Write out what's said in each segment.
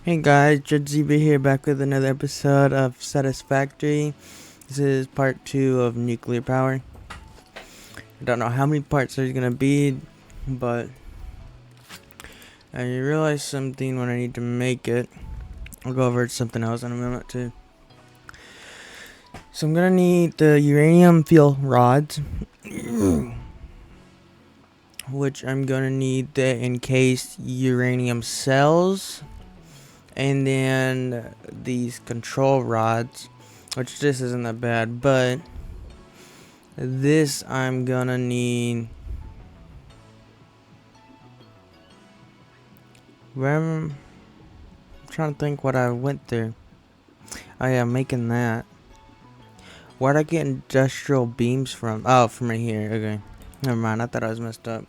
Hey guys, Judge Zeba here, back with another episode of Satisfactory. This is part 2 of nuclear power. I don't know how many parts there's gonna be, but I realized something when I need to make it. I'll go over something else in a minute too. So I'm gonna need the uranium fuel rods, which I'm gonna need the encased uranium cells, and then these control rods, which this isn't that bad, but this I'm gonna need. I'm trying to think what I went through. Oh yeah, making that. Where'd I get industrial beams from? Oh, from right here. Okay. Never mind, I thought I was messed up.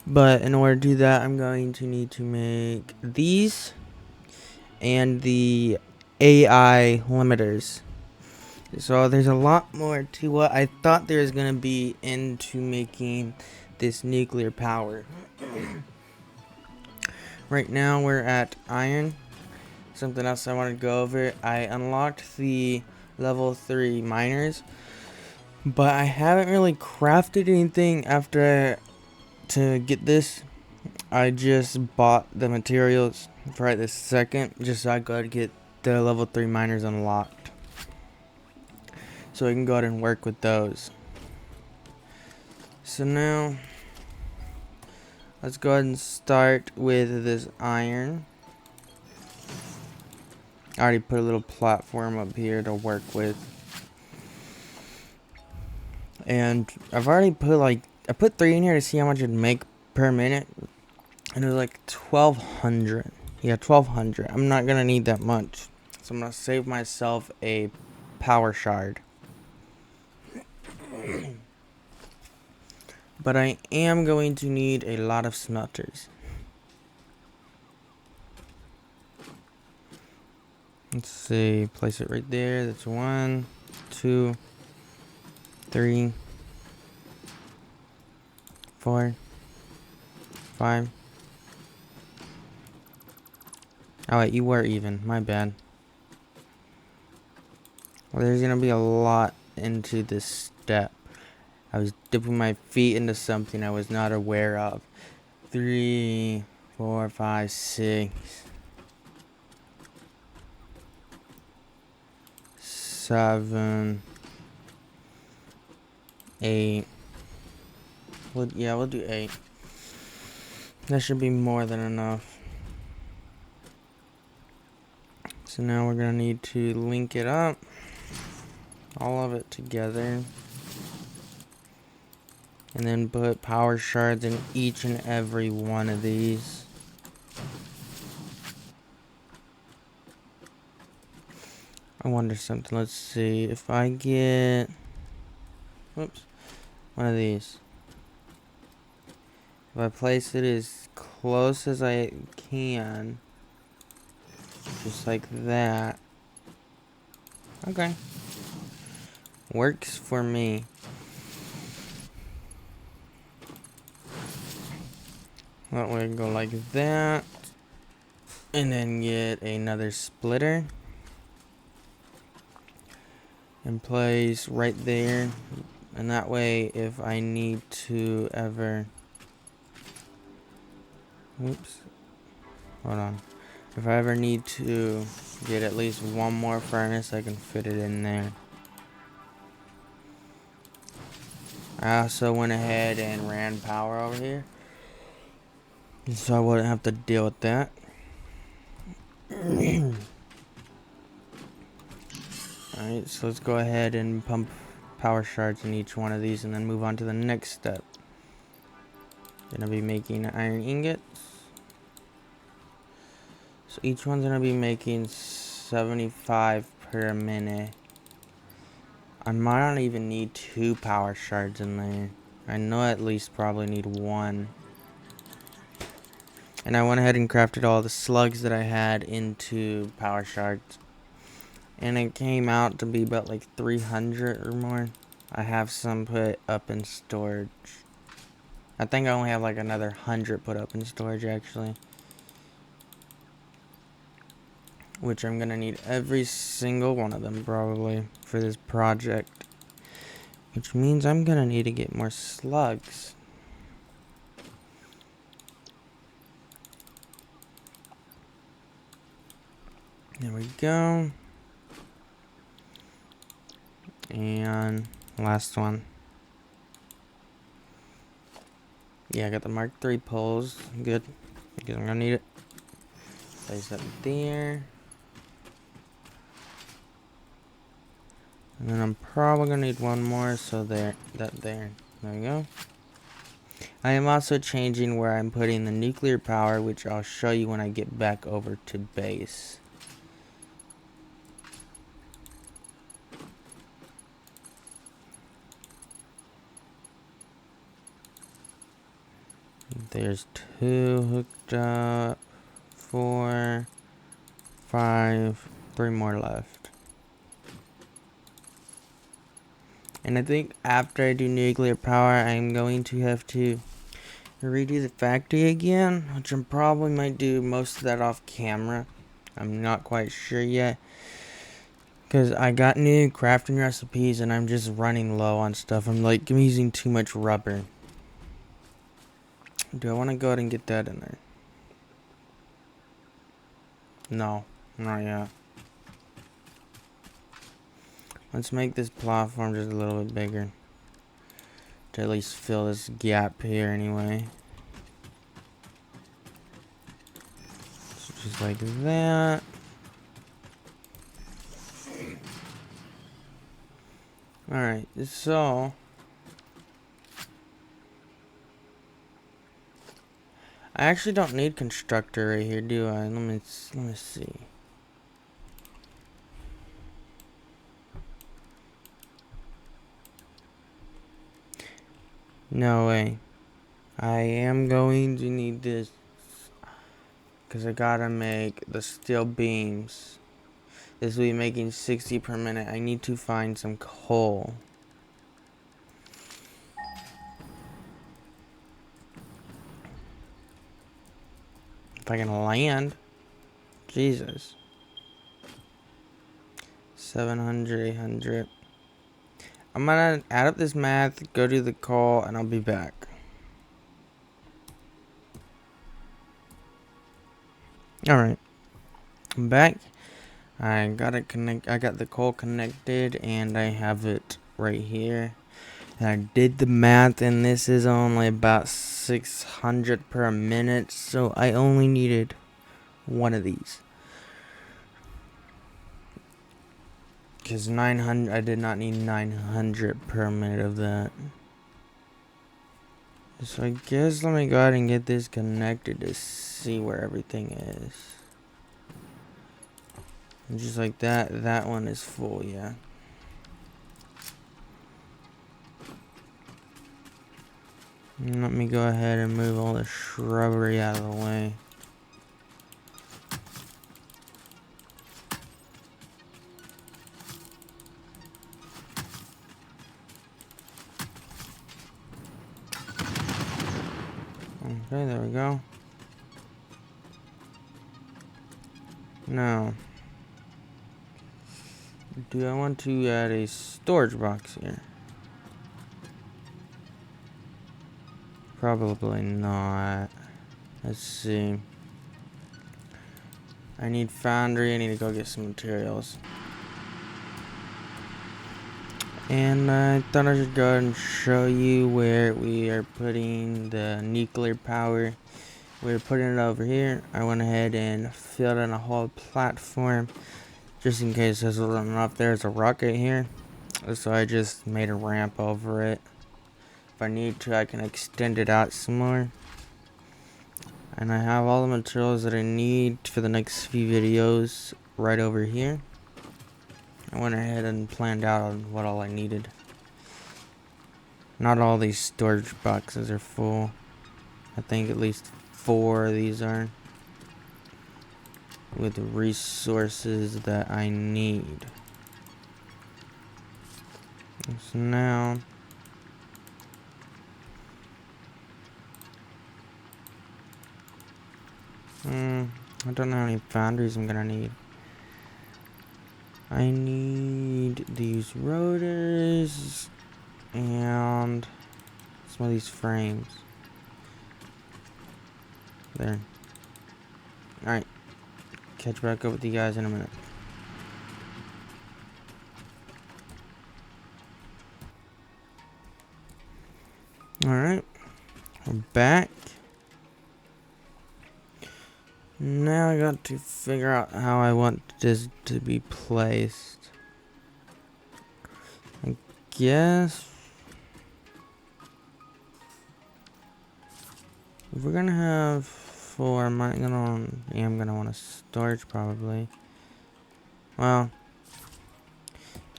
But in order to do that, I'm going to need to make these and the AI limiters. So there's a lot more to what I thought there was going to be into making this nuclear power. Right now we're at iron. Something else I wanted to go over. I unlocked the level 3 miners, but I haven't really crafted anything after to get this. I just bought the materials for right this second, just so I could get the level 3 miners unlocked, so I can go ahead and work with those. So now let's go ahead and start with this iron. I already put a little platform up here to work with, and I've already put I put 3 in here to see how much it'd make per minute, and it was like 1200. Yeah, 1200. I'm not gonna need that much, so I'm gonna save myself a power shard. But I am going to need a lot of smelters. Let's see, place it right there. That's 1, 2, 3, 4, 5. Oh wait, you were even. My bad. Well, there's gonna be a lot into this step. I was dipping my feet into something I was not aware of. 3, 4, 5, 6, 7, 8. We'll do 8. That should be more than enough. So now we're gonna need to link it up, all of it together, and then put power shards in each and every one of these. I wonder something. Let's see if I get, whoops, one of these. If I place it as close as I can, just like that. Okay. Works for me. That way, go like that. And then get another splitter. And place right there. And that way, if I need to ever... Whoops. Hold on. If I ever need to get at least one more furnace, I can fit it in there. I also went ahead and ran power over here, so I wouldn't have to deal with that. Alright, so let's go ahead and pump power shards in each one of these and then move on to the next step. Gonna be making iron ingots. So each one's gonna be making 75 per minute. I might not even need 2 power shards in there. I know I at least probably need 1. And I went ahead and crafted all the slugs that I had into power shards. And it came out to be about like 300 or more. I have some put up in storage. I think I only have like another 100 put up in storage actually. which I'm gonna need every single one of them probably for this project, which means I'm gonna need to get more slugs. There we go. And last one. Yeah, I got the Mark III poles. Good. Because I'm gonna need it. Place that there. And then I'm probably gonna need one more, so there. There we go. I am also changing where I'm putting the nuclear power, which I'll show you when I get back over to base. There's 2 hooked up, 4, 5, 3 more left. And I think after I do nuclear power, I'm going to have to redo the factory again, which I probably might do most of that off camera. I'm not quite sure yet, because I got new crafting recipes and I'm just running low on stuff. I'm using too much rubber. Do I want to go ahead and get that in there? No, not yet. Let's make this platform just a little bit bigger, to at least fill this gap here anyway. So just like that. Alright, so I actually don't need constructor right here, do I? Let me see. No way. I am going to need this, because I gotta make the steel beams. This will be making 60 per minute. I need to find some coal. If I can land. Jesus. 700, 800. I'm gonna add up this math, go do the call, and I'll be back. Alright. I'm back. I got the coal connected, and I have it right here. And I did the math, and this is only about 600 per minute, so I only needed one of these. Because 900, I did not need 900 per minute of that. So I guess let me go ahead and get this connected to see where everything is. And just like that, that one is full, yeah. And let me go ahead and move all the shrubbery out of the way. Okay, there we go. Now, do I want to add a storage box here? Probably not. Let's see. I need foundry. I need to go get some materials. And I thought I should go ahead and show you where we are putting the nuclear power. We're putting it over here. I went ahead and filled in a whole platform just in case this wasn't enough. There's a rocket here, so I just made a ramp over it. If I need to, I can extend it out some more. And I have all the materials that I need for the next few videos right over here. I went ahead and planned out on what all I needed. Not all these storage boxes are full. I think at least 4 of these are, with resources that I need. So now I don't know how many foundries I'm gonna need. I need these rotors and some of these frames. There. Alright. Catch back up with you guys in a minute. Alright. We're back. Now I got to figure out how I want this to be placed. I guess if we're gonna have 4, I'm gonna want a storage probably. Well,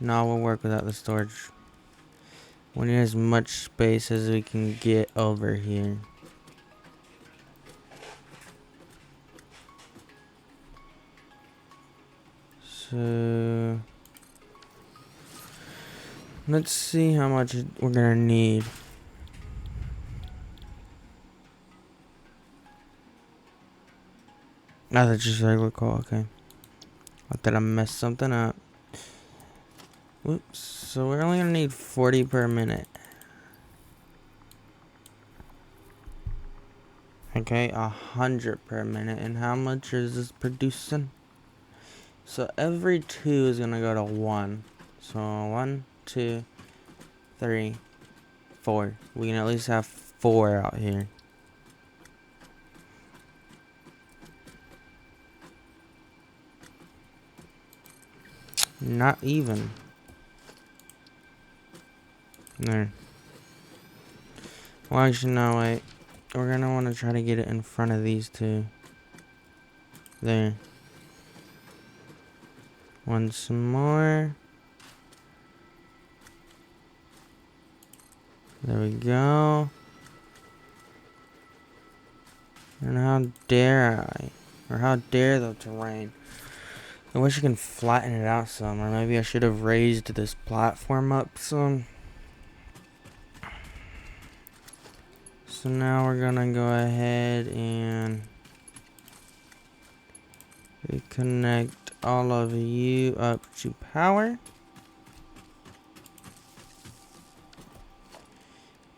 no, we'll work without the storage. We need as much space as we can get over here. So let's see how much we're gonna need. Oh, that's just regular coal, okay. I thought I messed something up. Whoops, so we're only gonna need 40 per minute. Okay, 100 per minute. And how much is this producing? So every 2 is gonna go to 1. So 1, 2, 3, 4. We can at least have 4 out here. Not even. There. Well, actually, no, wait. We're gonna want to try to get it in front of these 2. There. Once more. There we go. And how dare I? Or how dare the terrain? I wish I can flatten it out some. Or maybe I should have raised this platform up some. So now we're gonna go ahead and reconnect all of you up to power.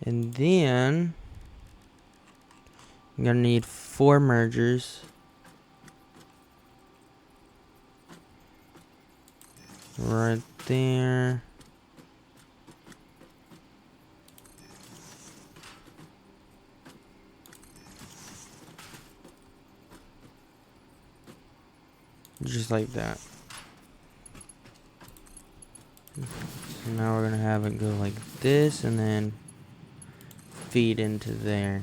And then I'm gonna need 4 mergers. Right there. Just like that. So now we're gonna have it go like this and then feed into there.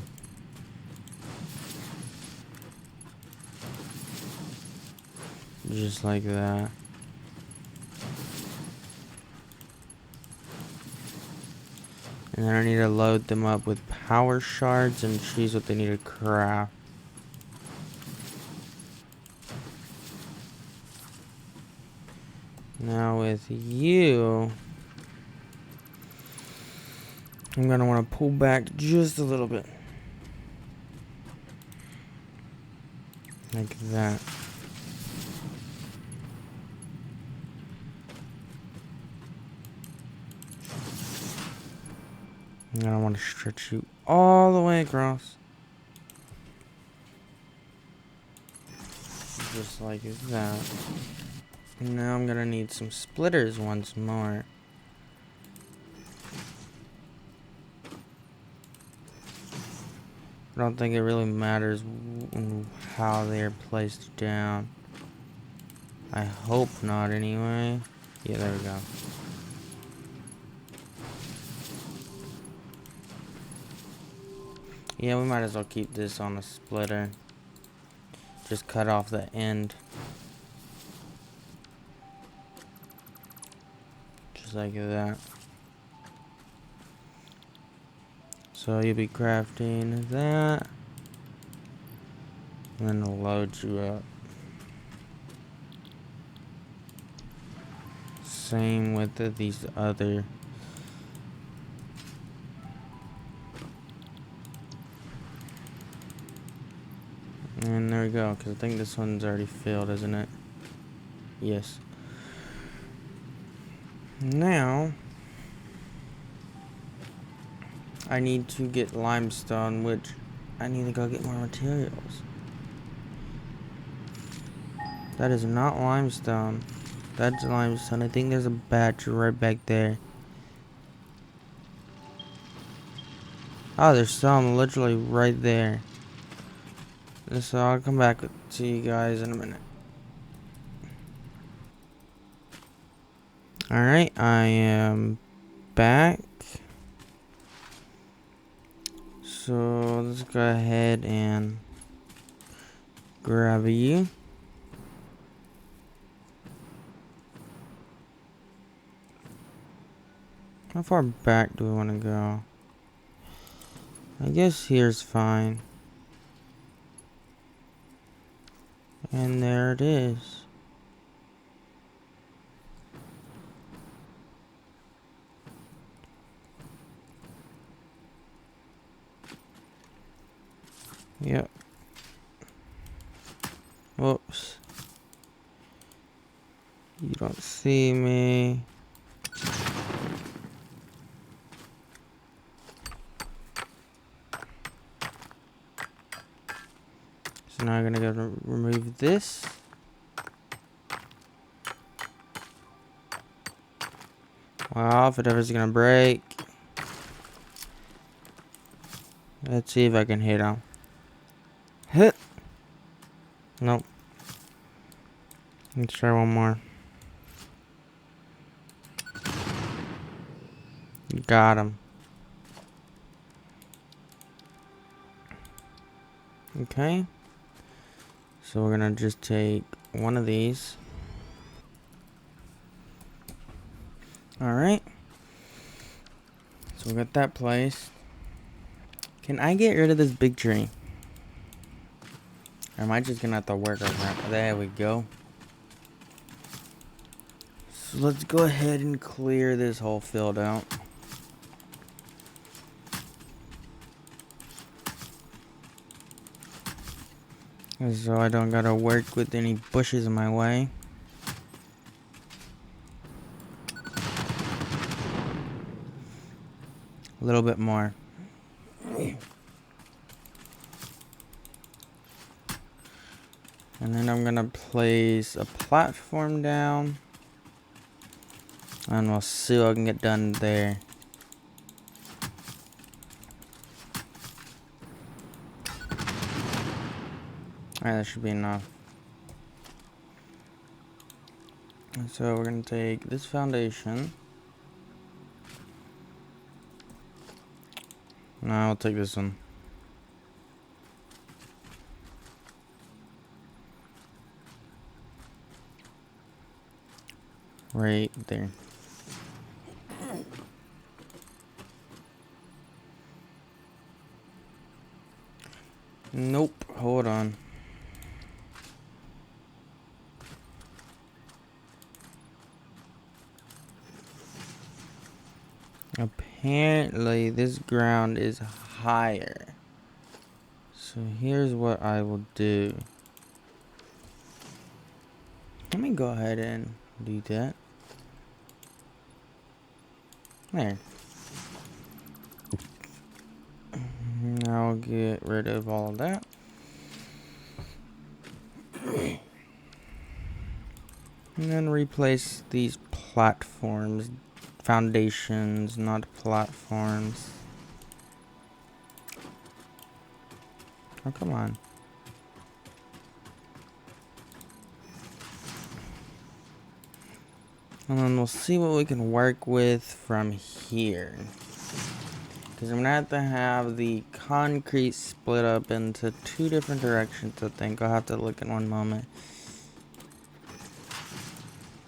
Just like that. And then I need to load them up with power shards and choose what they need to craft. Now with you, I'm gonna want to pull back just a little bit. Like that. And I want to stretch you all the way across. Just like that. And now I'm gonna need some splitters once more. I don't think it really matters how they're placed down. I hope not anyway. Yeah, there we go. Yeah, we might as well keep this on a splitter. Just cut off the end. Just like that. So you'll be crafting that. And then it'll load you up. Same with these other. And there we go, because I think this one's already filled, isn't it? Yes. Now, I need to get limestone, which I need to go get more materials. That is not limestone. That's limestone. I think there's a batch right back there. Oh, there's some literally right there. So I'll come back to you guys in a minute. Alright, I am back. So let's go ahead and grab you. How far back do we want to go? I guess here's fine. And there it is. Yep. Whoops. You don't see me. So now I'm gonna go to remove this. Well, if it ever's gonna break. Let's see if I can hit him. Hit. Nope. Let's try one more. Got him. Okay. So we're gonna just take one of these. Alright. So we got that placed. Can I get rid of this big tree? Or am I just gonna have to work around? There we go. So let's go ahead and clear this whole field out. So I don't gotta work with any bushes in my way. A little bit more. And then I'm gonna place a platform down. And we'll see what I can get done there. Alright, that should be enough. And so we're gonna take this foundation. No, I'll take this one. Right there. Nope, hold on. Apparently this ground is higher. So here's what I will do. Let me go ahead and do that. There. Now I'll get rid of all of that. And then replace these platforms. Foundations, not platforms. Oh, come on. And then we'll see what we can work with from here. Because I'm going to have the concrete split up into two different directions, I think. I'll have to look in one moment.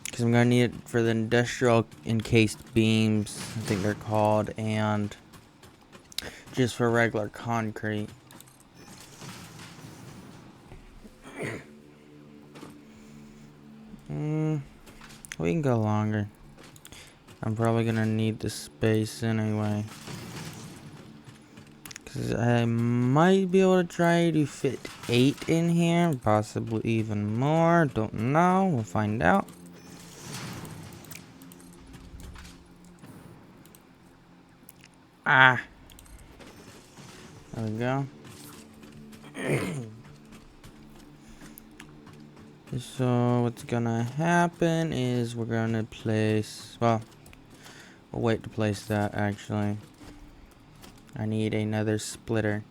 Because I'm going to need it for the industrial encased beams, I think they're called, and just for regular concrete. We can go longer. I'm probably going to need the space anyway. Because I might be able to try to fit 8 in here, possibly even more. Don't know. We'll find out. Ah. There we go. So what's gonna happen is we're gonna place, well, we'll wait to place that actually. I need another splitter.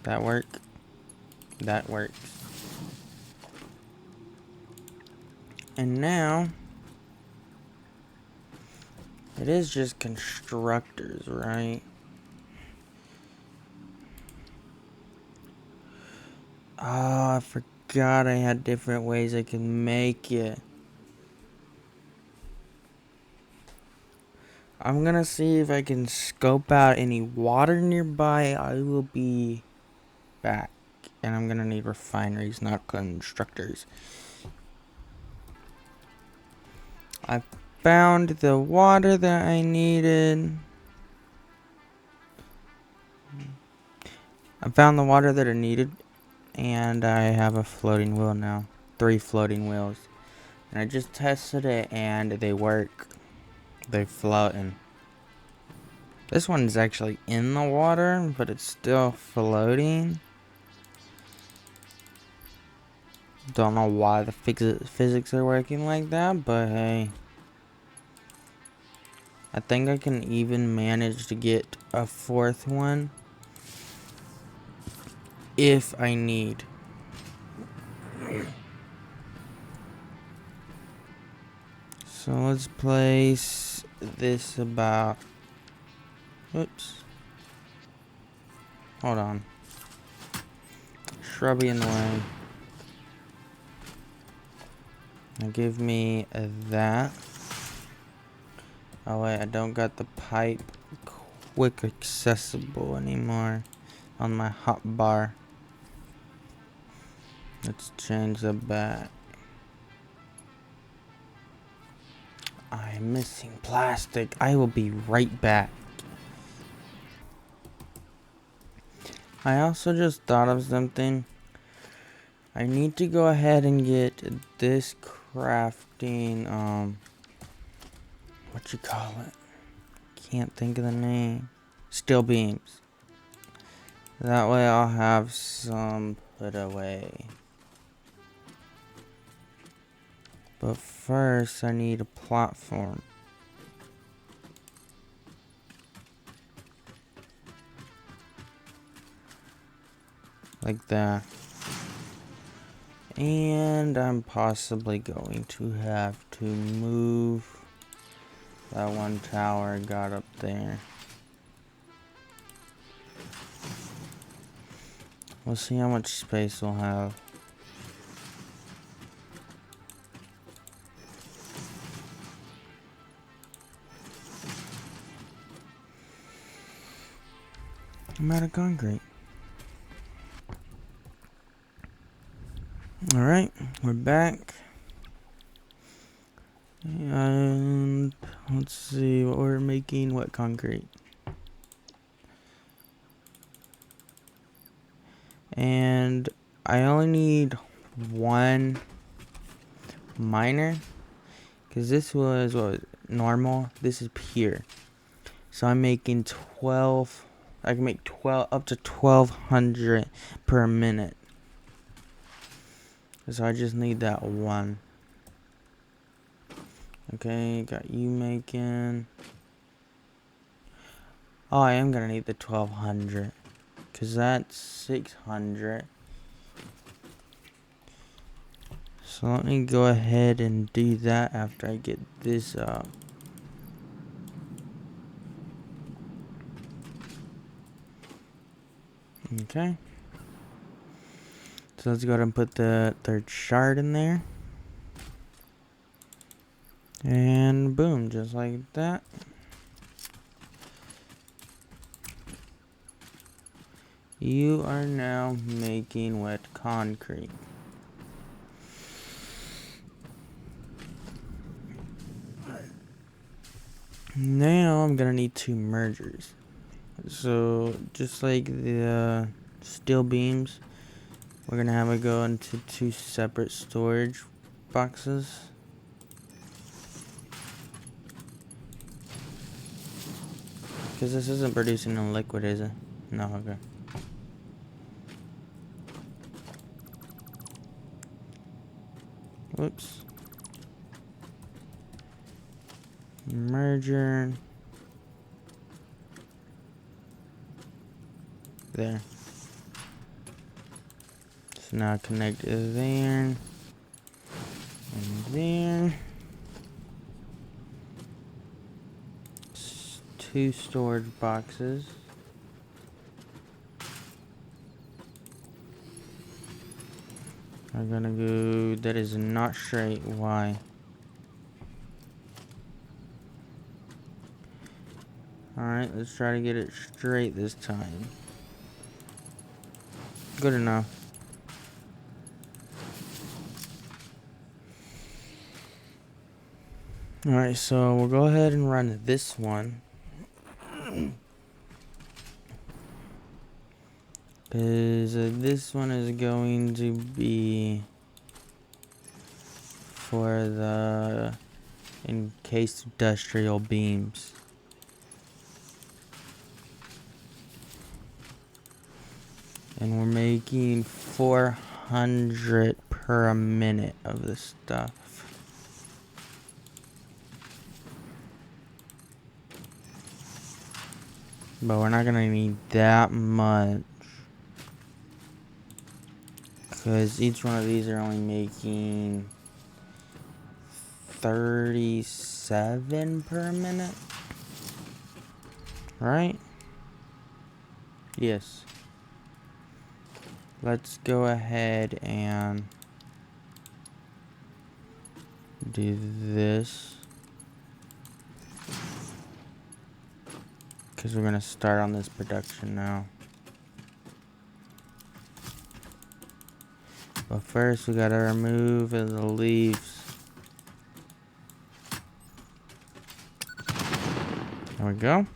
That work? That works. And now, it is just constructors, right? Oh, I forgot I had different ways I can make it. I'm gonna see if I can scope out any water nearby. I will be back. And I'm gonna need refineries, not constructors. I found the water that I needed. I found the water that I needed. And I have a floating wheel now. 3 floating wheels. And I just tested it and they work. They're floating. This one's actually in the water, but it's still floating. Don't know why the physics are working like that, but hey. I think I can even manage to get a 4th one if I need. So let's place this about, oops, hold on, shrubby in the way. Now give me that. Oh wait, I don't got the pipe quick accessible anymore on my hot bar. Let's change the back. I'm missing plastic. I will be right back. I also just thought of something. I need to go ahead and get this crafting, what you call it? Can't think of the name. Steel beams. That way I'll have some put away. But first I need a platform. Like that. And I'm possibly going to have to move that one tower I got up there. We'll see how much space we'll have. I'm out of concrete. Alright, we're back. And let's see what we're making. What concrete? And I only need 1 miner. Because this was, what was it, normal. This is pure. So I'm making 12. I can make 12 up to 1200 per minute. So I just need that 1. Okay, got you making. Oh, I am gonna need the 1200. Cause that's 600. So let me go ahead and do that after I get this up. Okay. So let's go ahead and put the 3rd shard in there. And boom, just like that. You are now making wet concrete. Now I'm gonna need 2 mergers. So just like the steel beams, we're gonna have it go into 2 separate storage boxes. Because this isn't producing no liquid, is it? No, okay. Whoops. Merger. There. So now connect it there. And there. Two storage boxes. I'm gonna go. That is not straight. Why? Alright, let's try to get it straight this time. Good enough. Alright, so we'll go ahead and run this one. Because this one is going to be for the encased industrial beams. And we're making 400 per minute of this stuff. But we're not gonna need that much. Because each one of these are only making 37 per minute. Right? Yes. Let's go ahead and do this. Because we're going to start on this production now. But first we got to remove the leaves. There we go.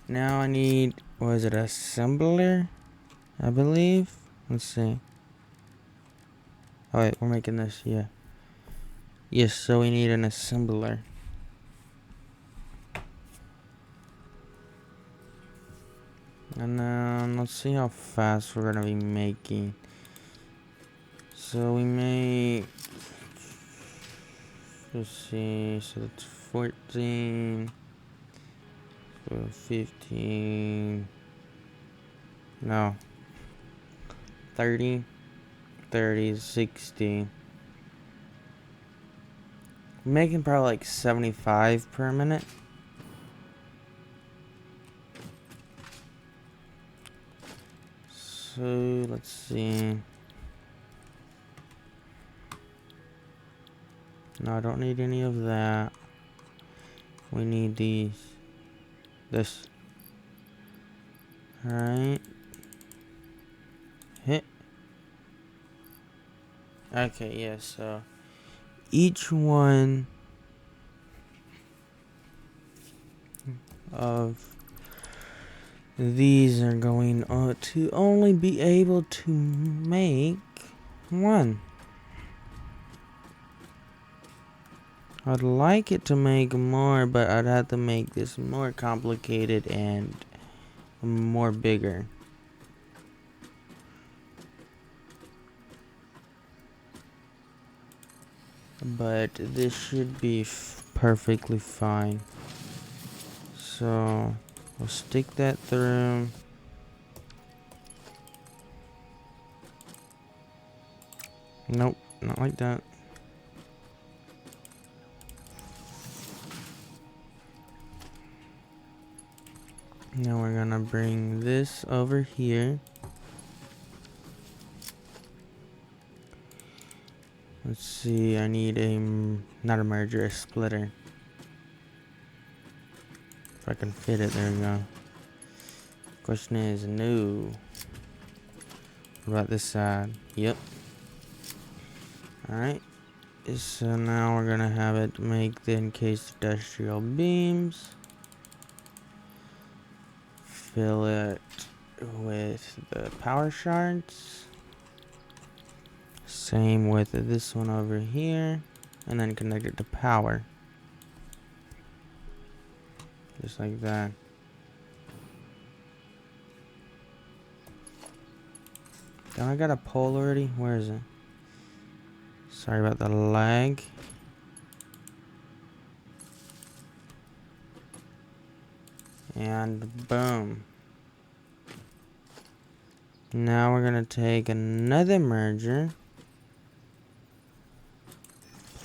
Now I need, was it assembler? I believe. Let's see. Oh wait, we're making this, yeah. Yes, so we need an assembler. And then let's see how fast we're gonna be making. So we make, let's see, so it's 14, so 15, no, 30, 60. We're making probably like 75 per minute. So let's see. No, I don't need any of that. We need these. This. Alright. Hit. Okay, yeah, so each one of these are going to only be able to make one. I'd like it to make more, but I'd have to make this more complicated and more bigger. But this should be perfectly fine. So we'll stick that through. Nope, not like that. Now we're gonna bring this over here. Let's see, I need a, not a merger, a splitter. If I can fit it, there we go. Question is, no. What about this side? Yep. Alright. So now we're gonna have it make the encased industrial beams. Fill it with the power shards. Same with this one over here. And then connect it to power. Just like that. Don't I got a pole already? Where is it? Sorry about the lag. And boom. Now we're gonna take another merger.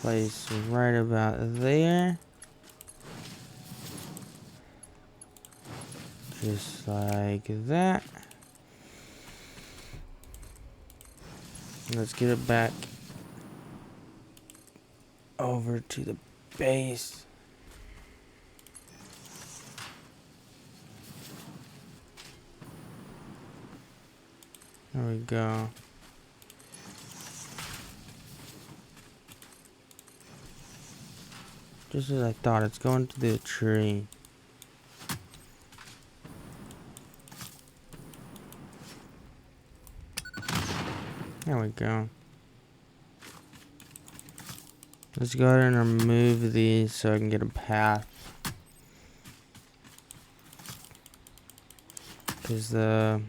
Place right about there. Just like that. Let's get it back over to the base. There we go. Just as I thought, it's going to the tree. There we go. Let's go ahead and remove these so I can get a path. Because the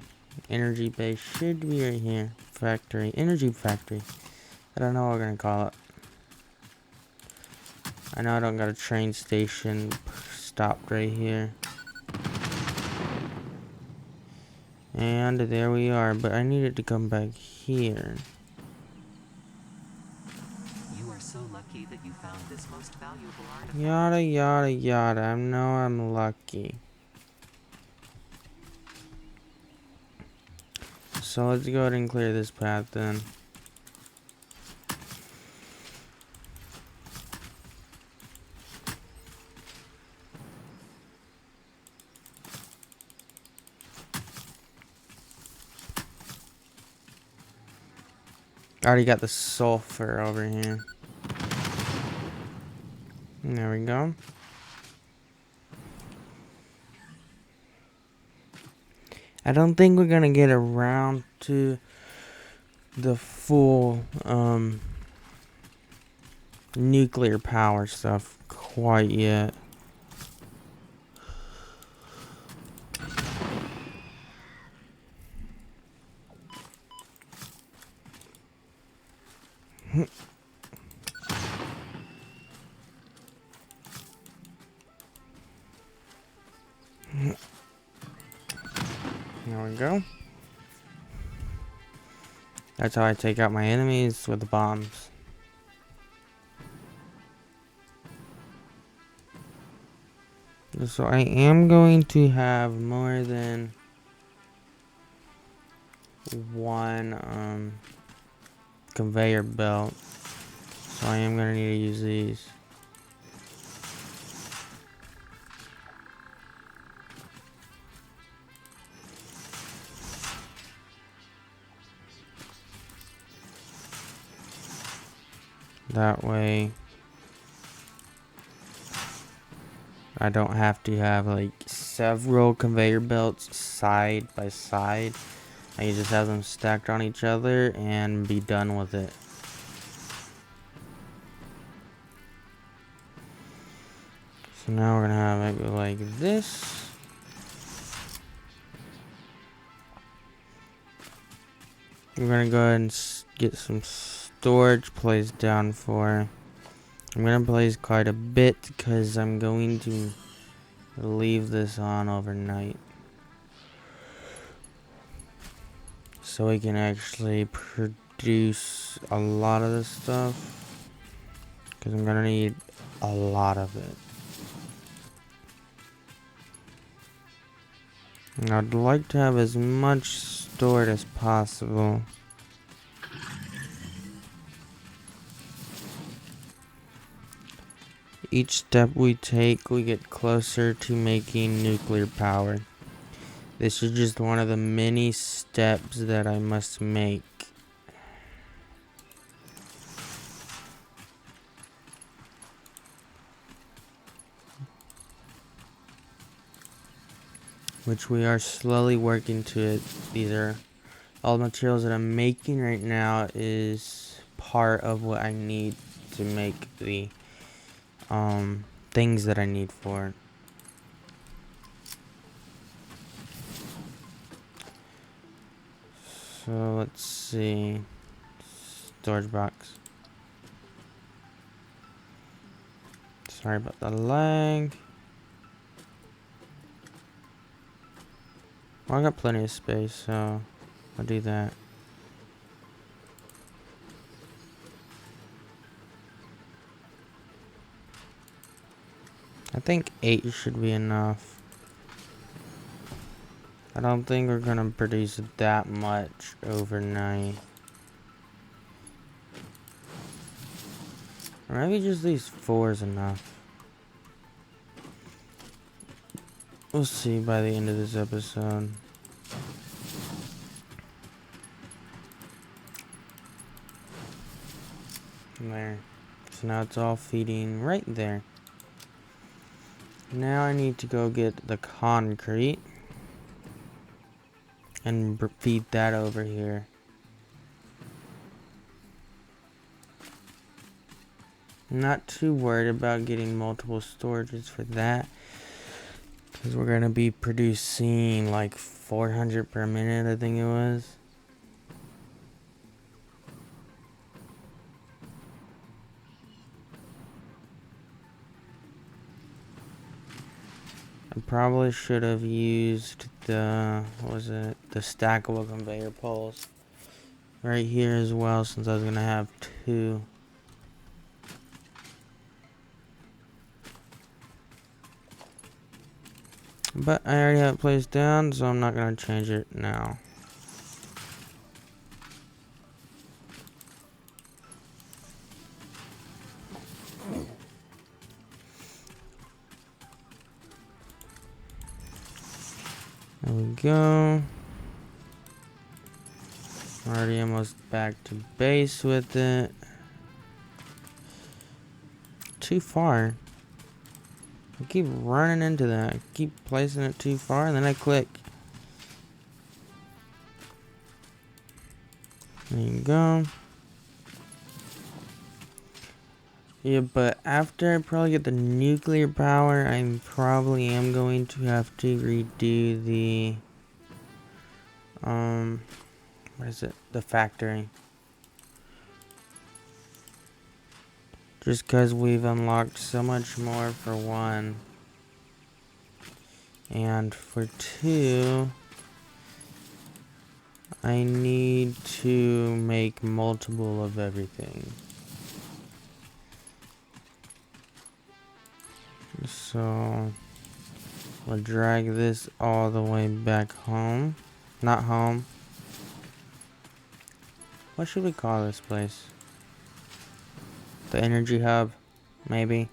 energy base should be right here. Factory. Energy factory. I don't know what we're going to call it. I know I don't got a train station stopped right here. And there we are, but I need it to come back here. You are so lucky that you found this most valuable artifact. Yada yada yada. I know I'm lucky. So let's go ahead and clear this path then. I already got the sulfur over here. There we go. I don't think we're gonna get around to the full nuclear power stuff quite yet. There we go. That's how I take out my enemies, with the bombs. So I am going to have more than one conveyor belt. So I am going to need to use these. That way I don't have to have like several conveyor belts side by side. I can just have them stacked on each other and be done with it. So now we're gonna have it go like this. We're gonna go ahead and get some storage placed down for. I'm gonna place quite a bit because I'm going to leave this on overnight, so we can actually produce a lot of this stuff, because I'm gonna need a lot of it. And I'd like to have as much stored as possible. Each step we take, we get closer to making nuclear power. This is just one of the many steps that I must make. Which we are slowly working to it. These are all the materials that I'm making right now is part of what I need to make the things that I need for it. So let's see. Storage box. Sorry about the lag. Well, I got plenty of space, so I'll do that. I think 8 should be enough. I don't think we're gonna produce that much overnight. Or maybe just these 4 is enough. We'll see by the end of this episode. There. So now it's all feeding right there. Now I need to go get the concrete and feed that over here. I'm not too worried about getting multiple storages for that, because we're gonna be producing like 400 per minute, I think it was. I probably should have used the, what was it, the stackable conveyor poles right here as well, since I was gonna have 2. But I already have it placed down, so I'm not gonna change it now. There we go. Already almost back to base with it. Too far. I keep running into that. I keep placing it too far, and then I click. There you go. Yeah, but after I probably get the nuclear power, I probably am going to have to redo the what is it? The factory. Just because we've unlocked so much more for 1. And for 2, I need to make multiple of everything. So we'll drag this all the way back home. Not home. What should we call this place? The energy hub, maybe.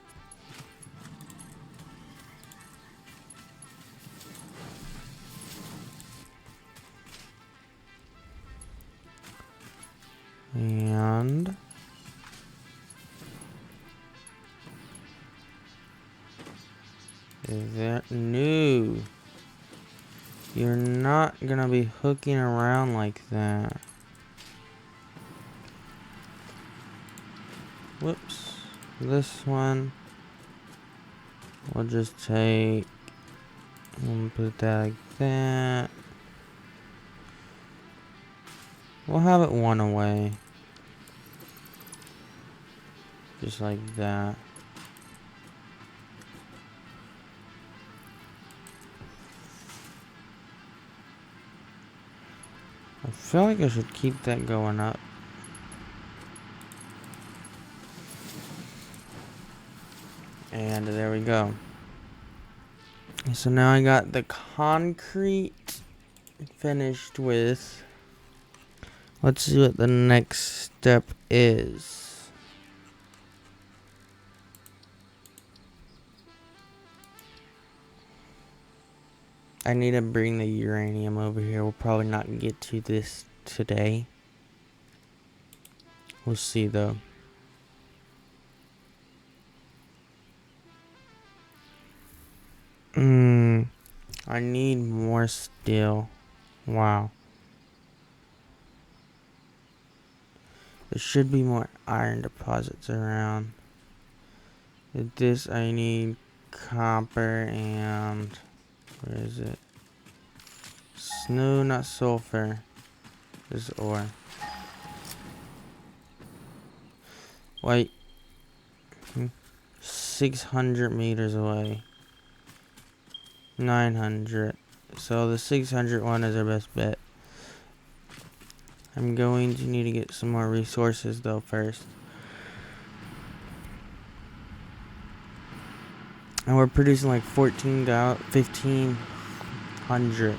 And is that new? You're not gonna be hooking around like that. Whoops. This one we'll just take and put that like that. We'll have it 1 away. Just like that. I feel like I should keep that going up. And there we go. So now I got the concrete finished with. Let's see what the next step is. I need to bring the uranium over here. We'll probably not get to this today. We'll see though. I need more steel. Wow. There should be more iron deposits around. With this I need copper and where is it? Snow, not sulfur. This ore. Wait. 600 meters away. 900. So the 600 one is our best bet. I'm going to need to get some more resources though first. And we're producing like 1500.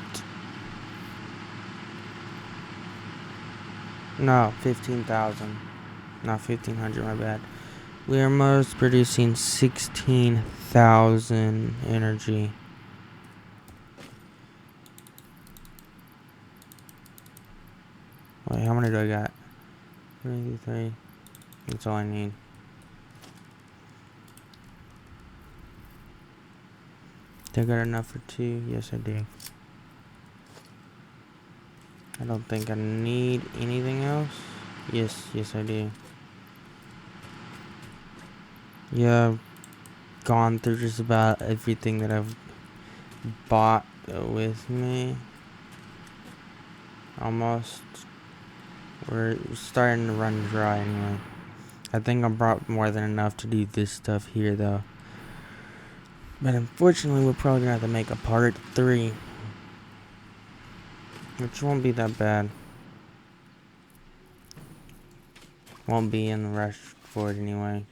No, 15,000. Not 1500, my bad. We are most producing 16,000 energy. Wait, how many do I got? 23. That's all I need. Do I got enough for 2? Yes, I do. I don't think I need anything else. Yes, I do. Yeah, I've gone through just about everything that I've bought with me. Almost. We're starting to run dry anyway. I think I brought more than enough to do this stuff here though. But unfortunately, we're probably gonna have to make a part 3. Which won't be that bad. Won't be in the rush for it anyway.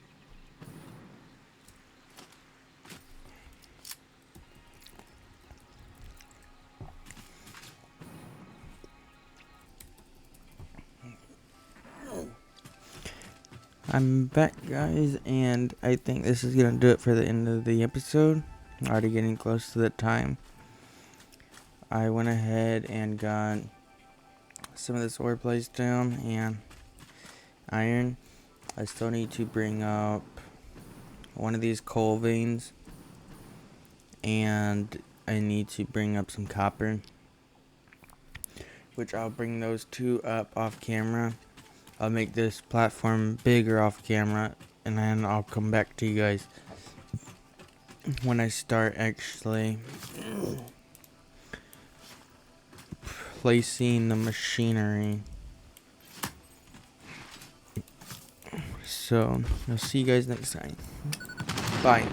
I'm back, guys, and I think this is gonna do it for the end of the episode. Already getting close to the time. I went ahead and got some of this ore placed down and iron. I still need to bring up one of these coal veins, and I need to bring up some copper, which I'll bring those 2 up off camera. I'll make this platform bigger off camera, and then I'll come back to you guys when I start actually placing the machinery. So, I'll see you guys next time. Bye.